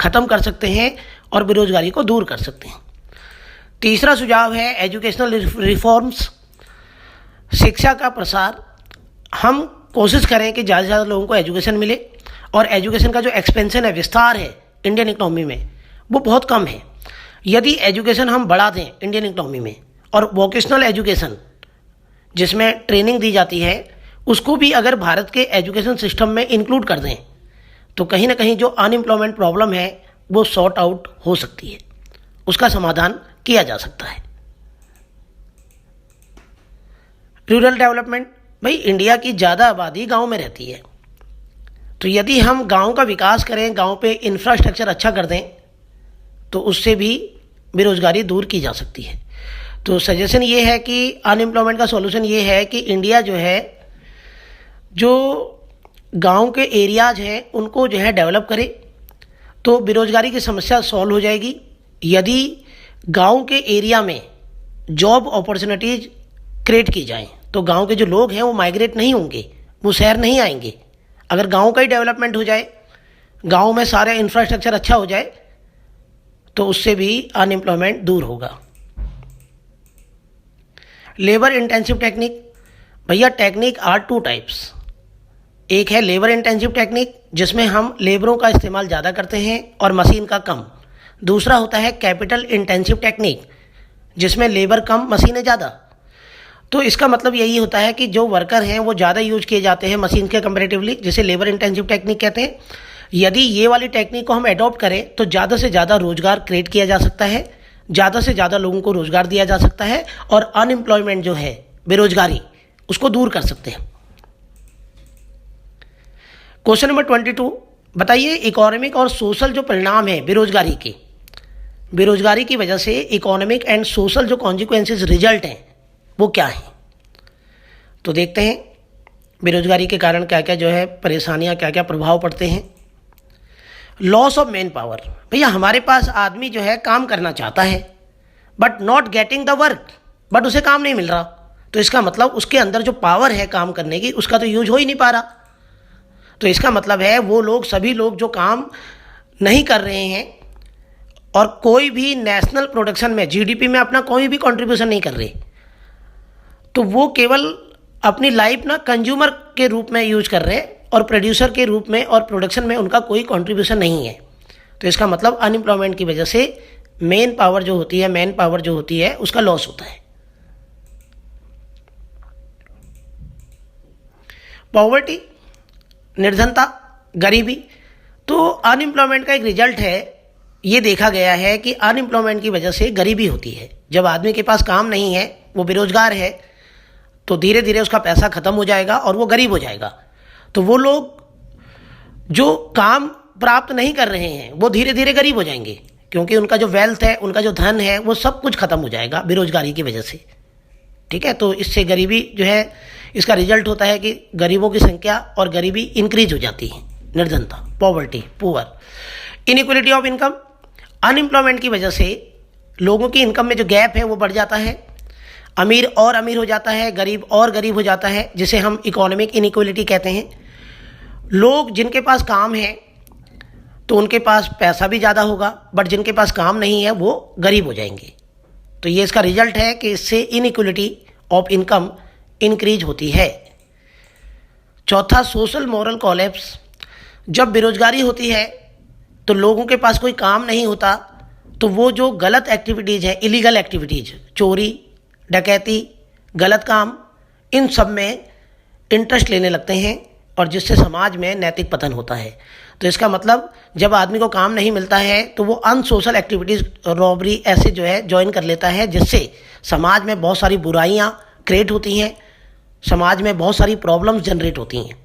ख़त्म कर सकते हैं और बेरोजगारी को दूर कर सकते हैं। तीसरा सुझाव है एजुकेशनल रिफॉर्म्स, शिक्षा का प्रसार। हम कोशिश करें कि ज़्यादा से ज़्यादा लोगों को एजुकेशन मिले, और एजुकेशन का जो एक्सपेंशन है, विस्तार है इंडियन इकोनॉमी में, वो बहुत कम है। यदि एजुकेशन हम बढ़ा दें इंडियन इकोनॉमी में, और वोकेशनल एजुकेशन जिसमें ट्रेनिंग दी जाती है उसको भी अगर भारत के एजुकेशन सिस्टम में इंक्लूड कर दें, तो कहीं ना कहीं जो अनएम्प्लॉयमेंट प्रॉब्लम है वो सॉर्ट आउट हो सकती है, उसका समाधान किया जा सकता है। रूरल डेवलपमेंट, भाई इंडिया की ज़्यादा आबादी गांव में रहती है, तो यदि हम गांव का विकास करें, गांव पे इंफ्रास्ट्रक्चर अच्छा कर दें, तो उससे भी बेरोजगारी दूर की जा सकती है। तो सजेशन ये है कि अनएम्प्लॉयमेंट का सॉल्यूशन ये है कि इंडिया जो है, जो गांव के एरियाज हैं उनको जो है डेवलप करे, तो बेरोजगारी की समस्या सॉल्व हो जाएगी। यदि गांव के एरिया में जॉब अपॉर्चुनिटीज क्रिएट की जाएं, तो गांव के जो लोग हैं वो माइग्रेट नहीं होंगे, वो शहर नहीं आएंगे। अगर गांव का ही डेवलपमेंट हो जाए, गांव में सारा इंफ्रास्ट्रक्चर अच्छा हो जाए, तो उससे भी अनएम्प्लॉयमेंट दूर होगा। लेबर इंटेंसिव टेक्निक, भैया टेक्निक आर टू टाइप्स। एक है लेबर इंटेंसिव टेक्निक, जिसमें हम लेबरों का इस्तेमाल ज़्यादा करते हैं और मशीन का कम। दूसरा होता है कैपिटल इंटेंसिव टेक्निक, जिसमें लेबर कम मशीनें ज़्यादा। तो इसका मतलब यही होता है कि जो वर्कर हैं वो ज़्यादा यूज किए जाते हैं मशीन के कंपैरेटिवली, जिसे लेबर इंटेंसिव टेक्निक कहते हैं। यदि ये वाली टेक्निक को हम अडॉप्ट करें तो ज़्यादा से ज़्यादा रोजगार क्रिएट किया जा सकता है, ज़्यादा से ज़्यादा लोगों को रोजगार दिया जा सकता है, और अनएम्प्लॉयमेंट जो है, बेरोजगारी, उसको दूर कर सकते हैं। क्वेश्चन नंबर 22, बताइए इकोनॉमिक और सोशल जो परिणाम है बेरोजगारी के, बेरोजगारी की वजह से इकोनॉमिक एंड सोशल जो कॉन्सिक्वेंसेस रिजल्ट हैं वो क्या है। तो देखते हैं बेरोजगारी के कारण क्या क्या जो है परेशानियां, क्या क्या प्रभाव पड़ते हैं। लॉस ऑफ मैन पावर, भैया हमारे पास आदमी जो है काम करना चाहता है but not getting the work, but उसे काम नहीं मिल रहा, तो इसका मतलब उसके अंदर जो पावर है काम करने की उसका तो यूज हो ही नहीं पा रहा। तो इसका मतलब है वो लोग, सभी लोग जो काम नहीं कर रहे हैं और कोई भी नेशनल प्रोडक्शन में, जीडीपी में अपना कोई भी कंट्रीब्यूशन नहीं कर रहे, तो वो केवल अपनी लाइफ ना कंज्यूमर के रूप में यूज कर रहे हैं और प्रोड्यूसर के रूप में और प्रोडक्शन में उनका कोई कंट्रीब्यूशन नहीं है। तो इसका मतलब अनएम्प्लॉयमेंट की वजह से मैन पावर जो होती है उसका लॉस होता है। पॉवर्टी, निर्धनता, गरीबी, तो अनएम्प्लॉयमेंट का एक रिजल्ट है, ये देखा गया है कि अनएम्प्लॉयमेंट की वजह से गरीबी होती है। जब आदमी के पास काम नहीं है, वो बेरोजगार है, तो धीरे धीरे उसका पैसा खत्म हो जाएगा और वो गरीब हो जाएगा। तो वो लोग जो काम प्राप्त नहीं कर रहे हैं वो धीरे धीरे गरीब हो जाएंगे, क्योंकि उनका जो वेल्थ है, उनका जो धन है, वो सब कुछ खत्म हो जाएगा बेरोजगारी की वजह से। ठीक है, तो इससे गरीबी जो है, इसका रिजल्ट होता है कि गरीबों की संख्या और गरीबी इंक्रीज हो जाती है। निर्धनता, poverty, poor. Inequality of income, unemployment की वजह से लोगों की इनकम में जो गैप है वो बढ़ जाता है, अमीर और अमीर हो जाता है, गरीब और गरीब हो जाता है, जिसे हम इकोनॉमिक इनइक्वालिटी कहते हैं। लोग जिनके पास काम है तो उनके पास पैसा भी ज़्यादा होगा, बट जिनके पास काम नहीं है वो गरीब हो जाएंगे। तो ये इसका रिजल्ट है कि इससे इनइक्वालिटी ऑफ इनकम इंक्रीज होती है। चौथा, सोशल मॉरल कोलैप्स, जब बेरोजगारी होती है तो लोगों के पास कोई काम नहीं होता, तो वो जो गलत एक्टिविटीज़ हैं, इलीगल एक्टिविटीज़, चोरी, डकैती, गलत काम, इन सब में इंटरेस्ट लेने लगते हैं और जिससे समाज में नैतिक पतन होता है। तो इसका मतलब जब आदमी को काम नहीं मिलता है तो वो अनसोशल एक्टिविटीज़, रॉबरी ऐसे जो है ज्वाइन कर लेता है, जिससे समाज में बहुत सारी बुराइयां क्रिएट होती हैं, समाज में बहुत सारी प्रॉब्लम्स जनरेट होती हैं।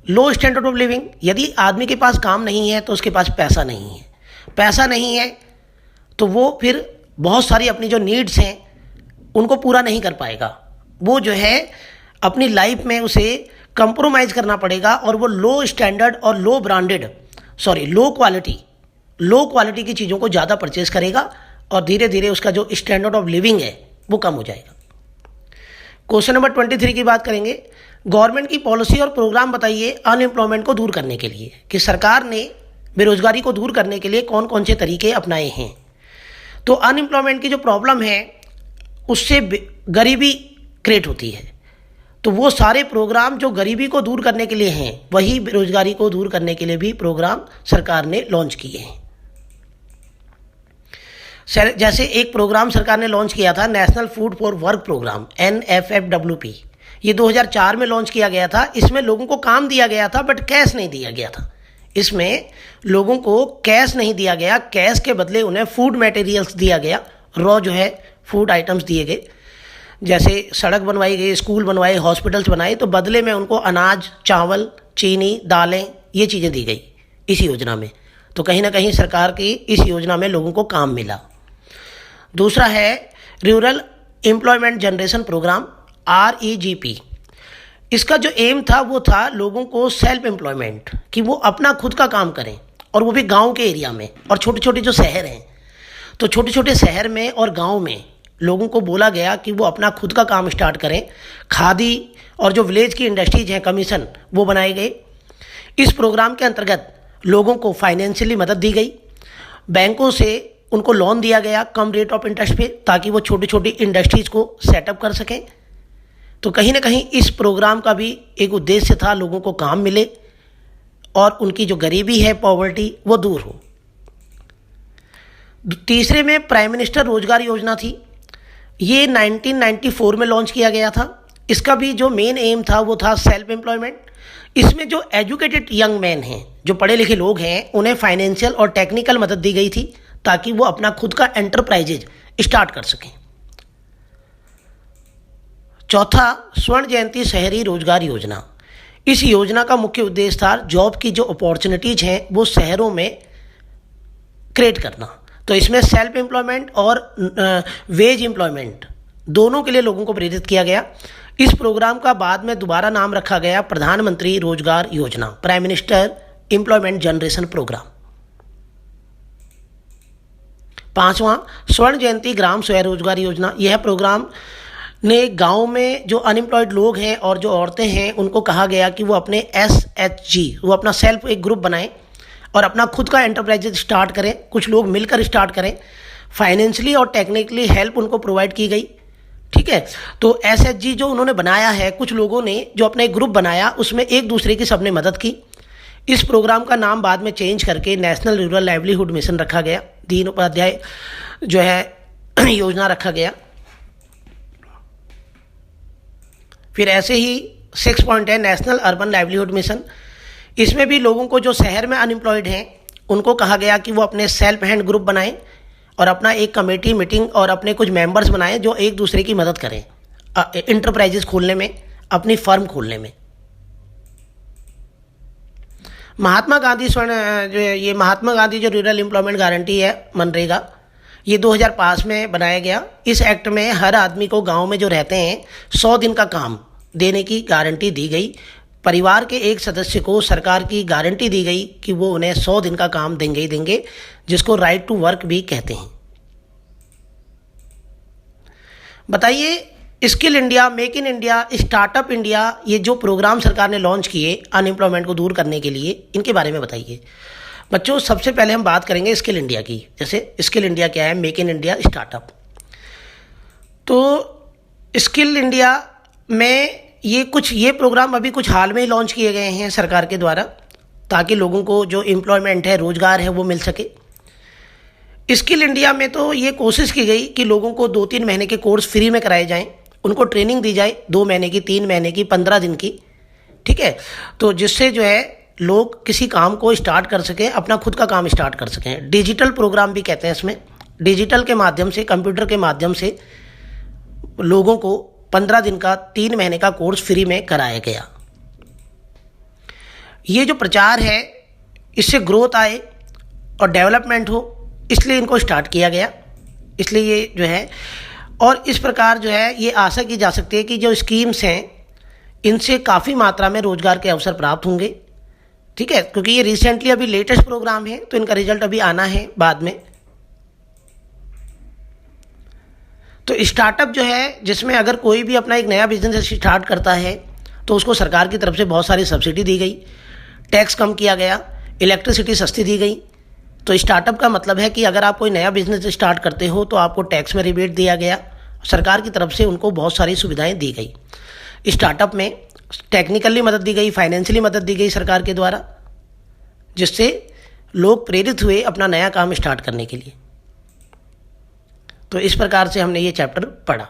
लो स्टैंडर्ड ऑफ लिविंग, यदि आदमी के पास काम नहीं है तो उसके पास पैसा नहीं है, पैसा नहीं है तो वो फिर बहुत सारी अपनी जो नीड्स हैं उनको पूरा नहीं कर पाएगा, वो जो है अपनी लाइफ में उसे कंप्रोमाइज़ करना पड़ेगा और वो लो स्टैंडर्ड और लो क्वालिटी की चीज़ों को ज़्यादा परचेज करेगा और धीरे धीरे उसका जो स्टैंडर्ड ऑफ लिविंग है वो कम हो जाएगा। क्वेश्चन नंबर 23 की बात करेंगे। गवर्नमेंट की पॉलिसी और प्रोग्राम बताइए अनएम्प्लॉयमेंट को दूर करने के लिए, कि सरकार ने बेरोजगारी को दूर करने के लिए कौन कौन से तरीके अपनाए हैं। तो अनएम्प्लॉयमेंट की जो प्रॉब्लम है उससे गरीबी क्रिएट होती है, तो वो सारे प्रोग्राम जो गरीबी को दूर करने के लिए हैं वही बेरोजगारी को दूर करने के लिए भी प्रोग्राम सरकार ने लॉन्च किए हैं। जैसे एक प्रोग्राम सरकार ने लॉन्च किया था, national food for work programme NFFWP, ये 2004 में लॉन्च किया गया था। इसमें लोगों को काम दिया गया था बट कैश नहीं दिया गया था। इसमें लोगों को कैश नहीं दिया गया, कैश के बदले उन्हें फूड मटेरियल्स दिया गया, रॉ जो है फूड आइटम्स दिए गए। जैसे सड़क बनवाई गई, स्कूल बनवाए, हॉस्पिटल्स बनाए, तो बदले में उनको अनाज, चावल, चीनी, दालें, ये चीज़ें दी गई इस योजना में। तो कहीं ना कहीं सरकार की इस योजना में लोगों को काम मिला। दूसरा है rural employment generation programme REGP। इसका जो एम था वो था लोगों को सेल्फ एम्प्लॉयमेंट, कि वो अपना खुद का काम करें, और वो भी गांव के एरिया में और छोटे छोटे जो शहर हैं। तो छोटे छोटे शहर में और गांव में लोगों को बोला गया कि वो अपना खुद का काम स्टार्ट करें। खादी और जो विलेज की इंडस्ट्रीज हैं, कमीशन, वो बनाए गए। इस प्रोग्राम के अंतर्गत लोगों को फाइनेंशियली मदद दी गई, बैंकों से उनको लोन दिया गया कम रेट ऑफ इंटरेस्ट पे, ताकि वो छोटी छोटी इंडस्ट्रीज को सेटअप कर सकें। तो कहीं ना कहीं इस प्रोग्राम का भी एक उद्देश्य था, लोगों को काम मिले और उनकी जो गरीबी है, पॉवर्टी, वो दूर हो। तीसरे में प्राइम मिनिस्टर रोजगार योजना थी। ये 1994 में लॉन्च किया गया था। इसका भी जो मेन एम था वो था सेल्फ एम्प्लॉयमेंट। इसमें जो एजुकेटेड यंग मैन हैं, जो पढ़े लिखे लोग हैं, उन्हें फाइनेंशियल और टेक्निकल मदद दी गई थी ताकि वो अपना खुद का एंटरप्राइजेज स्टार्ट कर सकें। चौथा, स्वर्ण जयंती शहरी रोजगार योजना। इस योजना का मुख्य उद्देश्य था जॉब की जो अपॉर्चुनिटीज हैं वो शहरों में क्रिएट करना। तो इसमें सेल्फ एम्प्लॉयमेंट और वेज एम्प्लॉयमेंट दोनों के लिए लोगों को प्रेरित किया गया। इस प्रोग्राम का बाद में दोबारा नाम रखा गया प्रधानमंत्री रोजगार योजना, prime minister employment generation programme. पांचवा, स्वर्ण जयंती ग्राम स्वरोजगार योजना। यह प्रोग्राम ने गांव में जो अनएम्प्लॉयड लोग हैं और जो औरतें हैं उनको कहा गया कि वो अपने SHG, वो अपना सेल्फ एक ग्रुप बनाएं और अपना खुद का एंटरप्राइज स्टार्ट करें। कुछ लोग मिलकर स्टार्ट करें। फाइनेंशियली और टेक्निकली हेल्प उनको प्रोवाइड की गई। ठीक है, तो SHG जो उन्होंने बनाया है, कुछ लोगों ने जो अपना एक ग्रुप बनाया, उसमें एक दूसरे की सबने मदद की। इस प्रोग्राम का नाम बाद में चेंज करके नेशनल रूरल लाइवलीहुड मिशन रखा गया, दीन उपाध्याय जो है योजना रखा गया। फिर ऐसे ही 6 पॉइंट है नेशनल अर्बन लाइवलीहुड मिशन। इसमें भी लोगों को जो शहर में अनएम्प्लॉयड हैं उनको कहा गया कि वो अपने सेल्फ हैंड ग्रुप बनाएं और अपना एक कमेटी मीटिंग और अपने कुछ मेंबर्स बनाएं जो एक दूसरे की मदद करें इंटरप्राइजेस खोलने में, अपनी फर्म खोलने में। महात्मा गांधी महात्मा गांधी जो रूरल एम्प्लॉयमेंट गारंटी है, मनरेगा, ये 2005 में बनाया गया। इस एक्ट में हर आदमी को गांव में जो रहते हैं 100 दिन का काम देने की गारंटी दी गई। परिवार के एक सदस्य को सरकार की गारंटी दी गई कि वो उन्हें 100 दिन का काम देंगे ही देंगे, जिसको राइट टू वर्क भी कहते हैं। बताइए, skill India, make in India, startup India, ये जो प्रोग्राम सरकार ने लॉन्च किए अनएम्प्लॉयमेंट को दूर करने के लिए, इनके बारे में बताइए। बच्चों, सबसे पहले हम बात करेंगे स्किल इंडिया की। जैसे स्किल इंडिया क्या है, मेक इन इंडिया, स्टार्टअप। तो स्किल इंडिया में ये प्रोग्राम अभी कुछ हाल में ही लॉन्च किए गए हैं सरकार के द्वारा, ताकि लोगों को जो एम्प्लॉयमेंट है, रोजगार है, वो मिल सके। स्किल इंडिया में तो ये कोशिश की गई कि लोगों को 2-3 महीने के कोर्स फ्री में कराए जाएं, उनको ट्रेनिंग दी जाए 2 महीने की, 3 महीने की, 15 दिन की। ठीक है, तो जिससे जो है लोग किसी काम को स्टार्ट कर सकें, अपना खुद का काम स्टार्ट कर सकें। डिजिटल प्रोग्राम भी कहते हैं इसमें। डिजिटल के माध्यम से, कंप्यूटर के माध्यम से लोगों को 15 दिन का, 3 महीने का कोर्स फ्री में कराया गया। ये जो प्रचार है इससे ग्रोथ आए और डेवलपमेंट हो, इसलिए इनको स्टार्ट किया गया। इसलिए ये जो है, और इस प्रकार जो है ये आशा की जा सकती है कि जो स्कीम्स हैं इनसे काफ़ी मात्रा में रोजगार के अवसर प्राप्त होंगे। ठीक है, क्योंकि ये रिसेंटली अभी लेटेस्ट प्रोग्राम है तो इनका रिजल्ट अभी आना है बाद में। तो स्टार्टअप जो है, जिसमें अगर कोई भी अपना एक नया बिजनेस स्टार्ट करता है तो उसको सरकार की तरफ से बहुत सारी सब्सिडी दी गई, टैक्स कम किया गया, इलेक्ट्रिसिटी सस्ती दी गई। तो स्टार्टअप का मतलब है कि अगर आप कोई नया बिजनेस स्टार्ट करते हो तो आपको टैक्स में रिबेट दिया गया, सरकार की तरफ से उनको बहुत सारी सुविधाएं दी गई। स्टार्टअप में टेक्निकली मदद दी गई, फाइनेंशियली मदद दी गई सरकार के द्वारा, जिससे लोग प्रेरित हुए अपना नया काम स्टार्ट करने के लिए। तो इस प्रकार से हमने ये चैप्टर पढ़ा।